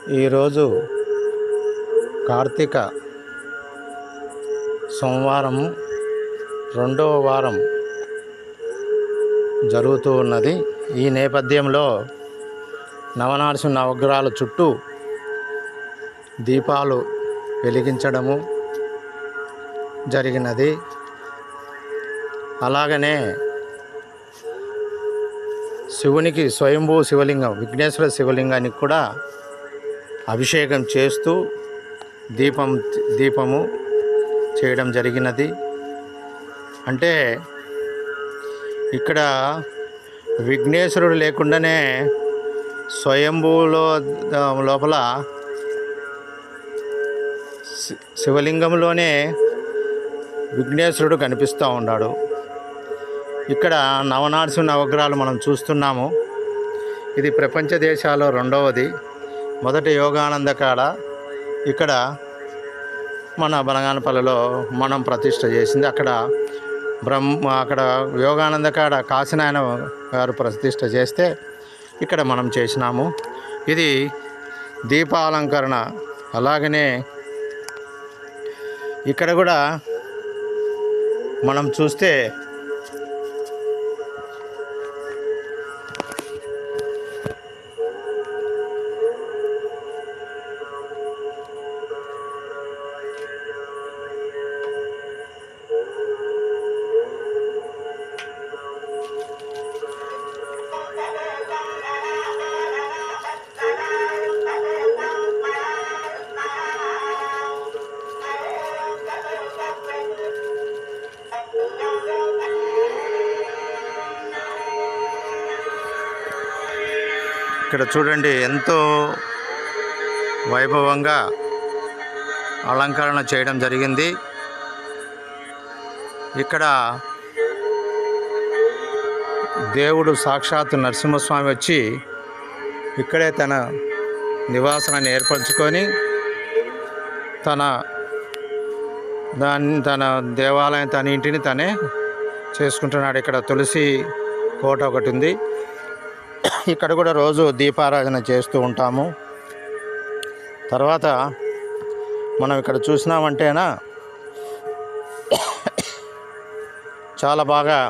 ఈరోజు కార్తీక సోమవారం రెండవ వారం జరుగుతూ ఉన్నది. ఈ నేపథ్యంలో నవనారసింహ నవగ్రహాల చుట్టూ దీపాలు వెలిగించడము జరిగినది. అలాగనే శివునికి స్వయంభూ శివలింగం విఘ్నేశ్వర శివలింగానికి కూడా అభిషేకం చేస్తూ దీపము చేయడం జరిగినది. అంటే ఇక్కడ విఘ్నేశ్వరుడు లేకుండానే స్వయంభూలో లోపల శివలింగంలోనే విఘ్నేశ్వరుడు కనిపిస్తూ ఉన్నాడు. ఇక్కడ నవనారసింహ నవగ్రహాలు మనం చూస్తున్నాము. ఇది ప్రపంచ దేశాల్లో రెండవది. మొదటి యోగానంద కాడ ఇక్కడ మన బనగానపల్లిలో మనం ప్రతిష్ఠ చేసింది. అక్కడ యోగానంద కాడ కాశీనాయన గారు ప్రతిష్ఠ చేస్తే ఇక్కడ మనం చేసినాము. ఇది దీపాలంకరణ. అలాగనే ఇక్కడ కూడా మనం చూస్తే ఇక్కడ చూడండి, ఎంతో వైభవంగా అలంకరణ చేయడం జరిగింది. ఇక్కడ దేవుడు సాక్షాత్ నరసింహస్వామి వచ్చి ఇక్కడే తన నివాసాన్ని ఏర్పరచుకొని తన దేవాలయం తన ఇంటిని తనే చేసుకుంటున్నాడు. ఇక్కడ తులసి కోట ఒకటి ఉంది. ఇక్కడ కూడా రోజు దీపారాధన చేస్తూ ఉంటాము. తర్వాత మనం ఇక్కడ చూసినామంటేనా చాలా బాగా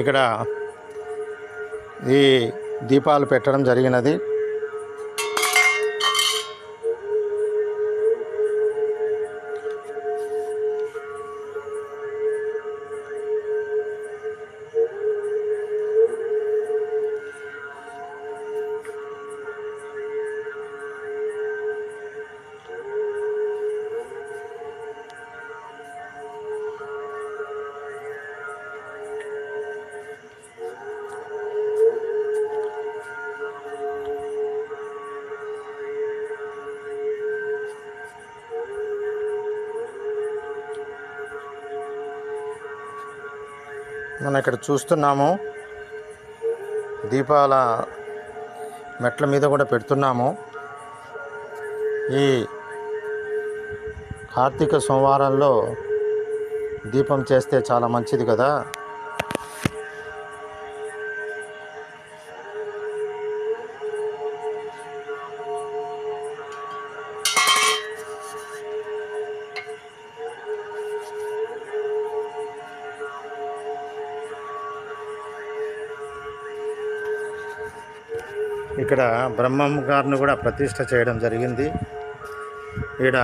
ఇక్కడ ఈ దీపాలు పెట్టడం జరిగినది. మనం ఇక్కడ చూస్తున్నాము, దీపాల మెట్ల మీద కూడా పెడుతున్నాము. ఈ కార్తీక సోమవారంలో దీపం చేస్తే చాలా మంచిది కదా. ఇక్కడ బ్రహ్మం గారిని కూడా ప్రతిష్ఠ చేయడం జరిగింది. ఇక్కడ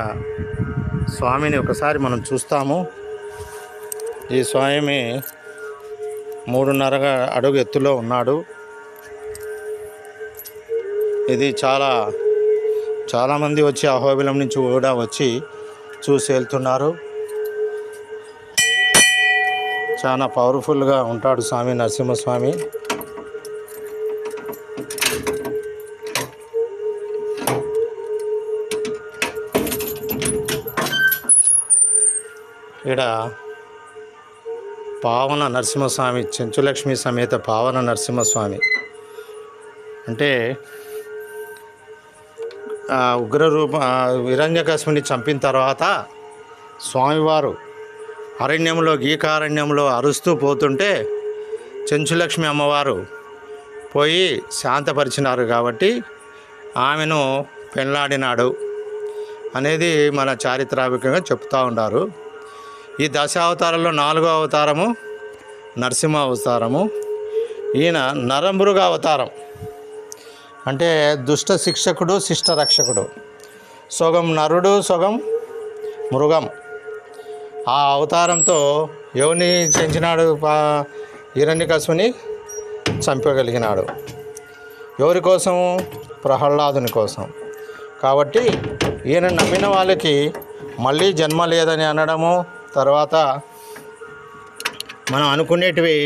స్వామిని ఒకసారి మనం చూస్తాము. ఈ స్వామి 3.5 అడుగు ఎత్తులో ఉన్నాడు. ఇది చాలామంది వచ్చి అహోబిలం నుంచి కూడా వచ్చి చూసి వెళ్తున్నారు. చాలా పవర్ఫుల్గా ఉంటాడు స్వామి నరసింహస్వామి. ఇక్కడ పావన నరసింహస్వామి, చెంచులక్ష్మి సమేత పావన నరసింహస్వామి. అంటే ఉగ్రరూప హిరణ్యకశిపుని చంపిన తర్వాత స్వామివారు గీకారణ్యంలో అరుస్తూ పోతుంటే చెంచులక్ష్మి అమ్మవారు పోయి శాంతపరిచినారు. కాబట్టి ఆమెను పెళ్లాడినాడు అనేది మన చారిత్రాత్మకంగా చెప్తూ ఉన్నారు. ఈ దశావతారంలో 4వ అవతారము నరసింహ అవతారము. ఈయన నరమృగ అవతారం, అంటే దుష్ట శిక్షకుడు శిష్ట రక్షకుడు. సొగం నరుడు సొగం మృగం. ఆ అవతారంతో ఎవరిని చెంచినాడు? హిరణ్యకశిపుని చంపగలిగినాడు. ఎవరి కోసం? ప్రహ్లాదుని కోసం. కాబట్టి ఈయన నమ్మిన వాళ్ళకి మళ్ళీ జన్మ లేదని అనడము, తర్వాత మనం అనుకునేటివి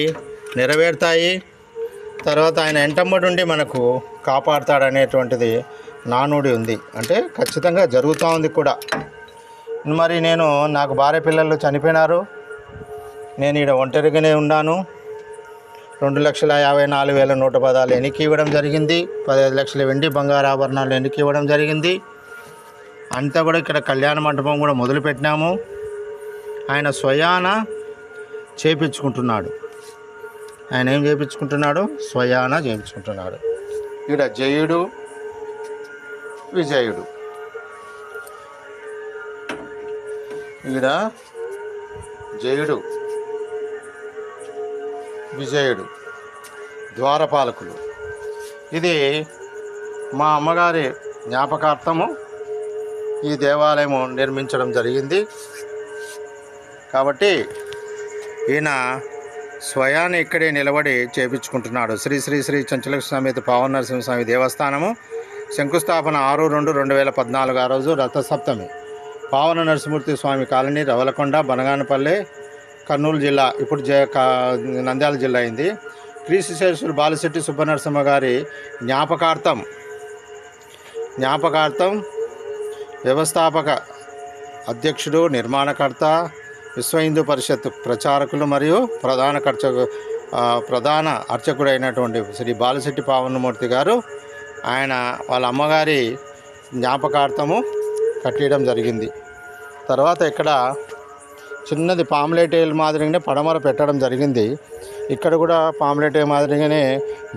నెరవేరుతాయి, తర్వాత ఆయన ఎంటమ్మడి ఉండి మనకు కాపాడుతాడనేటువంటిది నానుడి ఉంది. అంటే ఖచ్చితంగా జరుగుతూ ఉంది కూడా. మరి నాకు భార్య పిల్లలు చనిపోయినారు, నేను ఈడ ఒంటరిగానే ఉన్నాను. 2,54,110 ఎన్నిక ఇవ్వడం జరిగింది. 15 లక్షల వెండి బంగారు ఆభరణాలు ఎన్నిక ఇవ్వడం జరిగింది. అంతా కూడా ఇక్కడ కళ్యాణ మండపం కూడా మొదలుపెట్టినాము. ఆయన స్వయాన చేపించుకుంటున్నాడు. ఆయన ఏం చేయించుకుంటున్నాడు? స్వయాన చేయించుకుంటున్నాడు. ఇక్కడ జయుడు విజయుడు, ఇక్కడ జయుడు విజయుడు ద్వారపాలకులు. ఇది మా అమ్మగారి జ్ఞాపకార్థము ఈ దేవాలయము నిర్మించడం జరిగింది. కాబట్టి ఈయన స్వయాన్ని ఇక్కడే నిలబడి చేపించుకుంటున్నాడు. శ్రీ శ్రీ శ్రీ చంచలక్ష్మి సమేత పావన నరసింహస్వామి దేవస్థానము శంకుస్థాపన 6/2/2014 ఆ రోజు రథసప్తమి. పావన నరసింహమూర్తి స్వామి కాలనీ, రవలకొండ, బనగానపల్లె, కర్నూలు జిల్లా, ఇప్పుడు నంద్యాల జిల్లా అయింది. క్రీస్తుశేషులు బాలశెట్టి సుబ్బనరసింహ గారి జ్ఞాపకార్థం వ్యవస్థాపక అధ్యక్షుడు, నిర్మాణకర్త, విశ్వ హిందూ పరిషత్ ప్రచారకులు మరియు ప్రధాన అర్చకుడైనటువంటి శ్రీ బాలశెట్టి పావనమూర్తి గారు ఆయన వాళ్ళ అమ్మగారి జ్ఞాపకార్థము కట్టడం జరిగింది. తర్వాత ఇక్కడ చిన్నది పాంప్లెట్ మాదిరిగానే పడమర పెట్టడం జరిగింది. ఇక్కడ కూడా పాంప్లెట్ మాదిరిగానే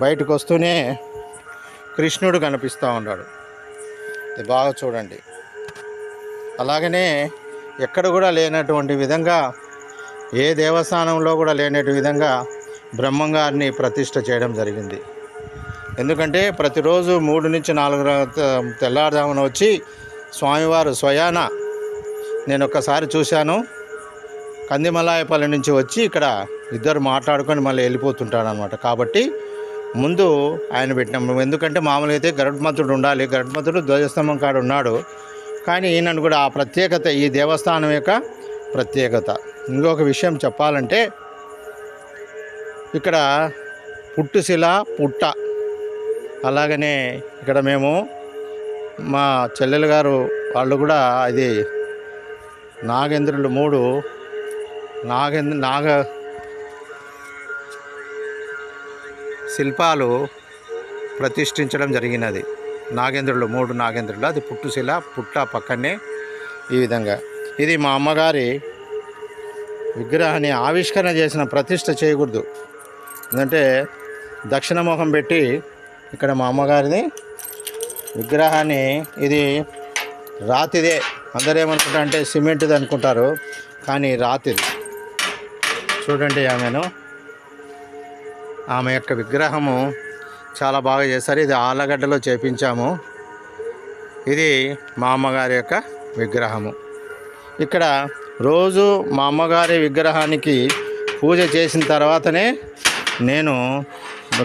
బయటకు వస్తూనే కృష్ణుడు కనిపిస్తూ ఉన్నాడు. ఇది బాగా చూడండి. అలాగనే ఎక్కడ కూడా లేనటువంటి విధంగా, ఏ దేవస్థానంలో కూడా లేనటువంటి విధంగా బ్రహ్మంగారిని ప్రతిష్ఠ చేయడం జరిగింది. ఎందుకంటే ప్రతిరోజు 3 నుంచి 4 తెల్లారుజామున వచ్చి స్వామివారు స్వయాన, నేను ఒక్కసారి చూశాను, కందిమలాయపల్లి నుంచి వచ్చి ఇక్కడ ఇద్దరు మాట్లాడుకొని మళ్ళీ వెళ్ళిపోతుంటాడు అనమాట. కాబట్టి ముందు ఆయన పెట్టినాం. ఎందుకంటే మామూలుగా అయితే గరుత్మంతుడు ఉండాలి, గరుత్మంతుడు ధ్వజస్తంభం కాడ ఉన్నాడు. కానీ ఈయనను కూడా ఆ ప్రత్యేకత, ఈ దేవస్థానం యొక్క ప్రత్యేకత. ఇంకొక విషయం చెప్పాలంటే, ఇక్కడ పుట్టుశిల పుట్ట, అలాగనే ఇక్కడ మేము మా చెల్లెలు గారు వాళ్ళు కూడా ఇది నాగేంద్రులు 3 నాగ శిల్పాలు ప్రతిష్ఠించడం జరిగినది. 3 నాగేంద్రులు, అది పుట్టుశిల పుట్ట పక్కనే. ఈ విధంగా ఇది మా అమ్మగారి విగ్రహాన్ని ఆవిష్కరణ చేసిన, ప్రతిష్ఠ చేయకూడదు. ఎందుకంటే దక్షిణముఖం పెట్టి ఇక్కడ మా అమ్మగారిని విగ్రహాన్ని, ఇది రాతిదే. అందరూ ఏమనుకుంటారు అంటే సిమెంట్ది అనుకుంటారు, కానీ రాతిది. చూడండి ఆమె యొక్క విగ్రహము చాలా బాగా చేశారు. ఇది ఆలగడ్డలో చేపించాము. ఇది మా అమ్మగారి యొక్క విగ్రహము. ఇక్కడ రోజు మా అమ్మగారి విగ్రహానికి పూజ చేసిన తర్వాతనే నేను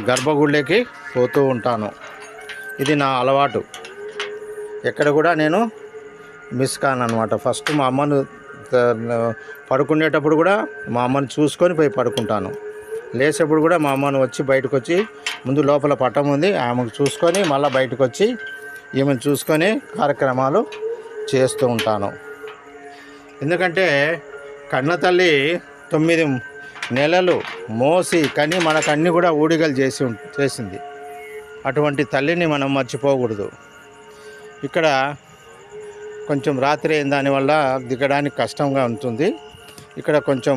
గర్భగుడిలోకి పోతూ ఉంటాను. ఇది నా అలవాటు. ఎక్కడ కూడా నేను మిస్ కాను అనమాట. ఫస్ట్ మా అమ్మను పడుకునేటప్పుడు కూడా మా అమ్మని చూసుకొని పోయి పడుకుంటాను. లేచేప్పుడు కూడా మా అమ్మను వచ్చి బయటకు వచ్చి, ముందు లోపల పట్టం ఉంది, ఆమెకు చూసుకొని మళ్ళీ బయటకు వచ్చి ఈమెను చూసుకొని కార్యక్రమాలు చేస్తూ ఉంటాను. ఎందుకంటే కన్నతల్లి 9 నెలలు మోసి కని మనకన్నీ కూడా ఊడిగలు చేసింది. అటువంటి తల్లిని మనం మర్చిపోకూడదు. ఇక్కడ కొంచెం రాత్రి అయిన దానివల్ల దిగడానికి కష్టంగా ఉంటుంది. ఇక్కడ కొంచెం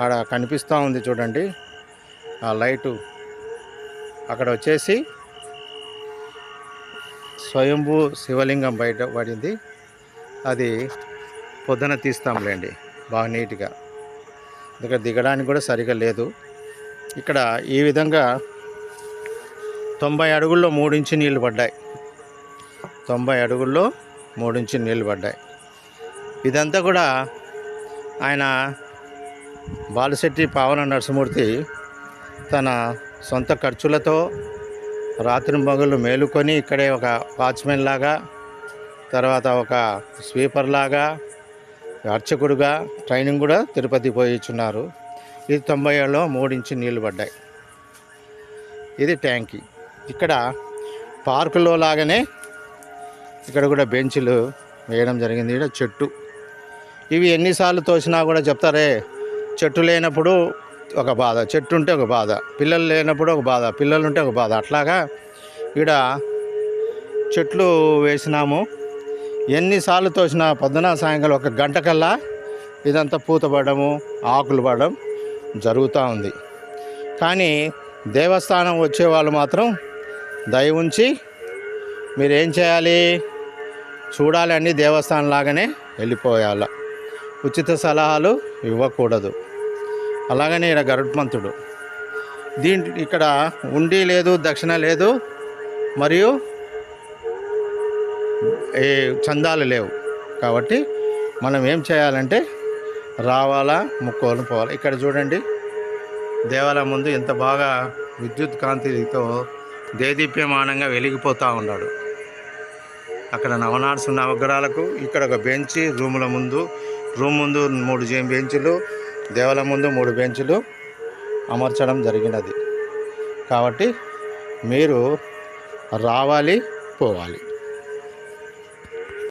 ఆడ కనిపిస్తూ ఉంది చూడండి, ఆ లైటు. అక్కడ వచ్చేసి స్వయంభూ శివలింగం బయట పడింది. అది పొద్దున తీస్తాంలేండి బాగా నీట్గా. ఇక్కడ దిగడానికి కూడా సరిగా లేదు. ఇక్కడ ఈ విధంగా 90 అడుగుల్లో 3 ఇంచు నీళ్లు పడ్డాయి. 90 అడుగుల్లో 3 ఇంచు నీళ్లు పడ్డాయి. ఇదంతా కూడా ఆయన బాలిశెట్టి పావన నరసింహమూర్తి తన సొంత ఖర్చులతో రాత్రింబగళ్ళు మేలుకొని ఇక్కడే ఒక వాచ్మెన్ లాగా, తర్వాత ఒక స్వీపర్ లాగా, అర్చకుడుగా ట్రైనింగ్ కూడా తిరుపతి పోయిచున్నారు. ఇది 90 ఏళ్ళలో 3 ఇంచు నీళ్లు పడ్డాయి. ఇది ట్యాంకీ. ఇక్కడ పార్కులో లాగానే ఇక్కడ కూడా బెంచ్లు వేయడం జరిగింది. ఇక్కడ చెట్టు, ఇవి ఎన్నిసార్లు తోసినా కూడా చెప్తారే, చెట్టు లేనప్పుడు ఒక బాధ, చెట్టు ఉంటే ఒక బాధ, పిల్లలు లేనప్పుడు ఒక బాధ, పిల్లలు ఉంటే ఒక బాధ. అట్లాగా ఇక్కడ చెట్లు వేసినాము. ఎన్నిసార్లు తోసినా పొద్దున సాయంకాలం 1 గంట కల్లా ఇదంతా పూత పడము, ఆకులు పడడం జరుగుతూ ఉంది. కానీ దేవస్థానం వచ్చేవాళ్ళు మాత్రం దయ ఉంచి మీరేం చేయాలి, చూడాలి, అన్నీ దేవస్థానం లాగానే వెళ్ళిపోయాల. ఉచిత సలహాలు ఇవ్వకూడదు. అలాగనే ఇక్కడ గరుత్మంతుడు, ఇక్కడ ఉండి లేదు, దక్షిణ లేదు, మరియు ఏ చందాలు లేవు. కాబట్టి మనం ఏం చేయాలంటే రావాలా, ముక్కోలు పోవాలి. ఇక్కడ చూడండి, దేవాలయం ముందు ఎంత బాగా విద్యుత్ కాంతితో దేదీప్యమానంగా వెలిగిపోతూ ఉన్నాడు. అక్కడ నవగ్రహాలకు ఇక్కడ ఒక బెంచి, రూమ్ ముందు 3 బెంచులు, దేవాలయం ముందు 3 బెంచులు అమర్చడం జరిగినది. కాబట్టి మీరు రావాలి, పోవాలి.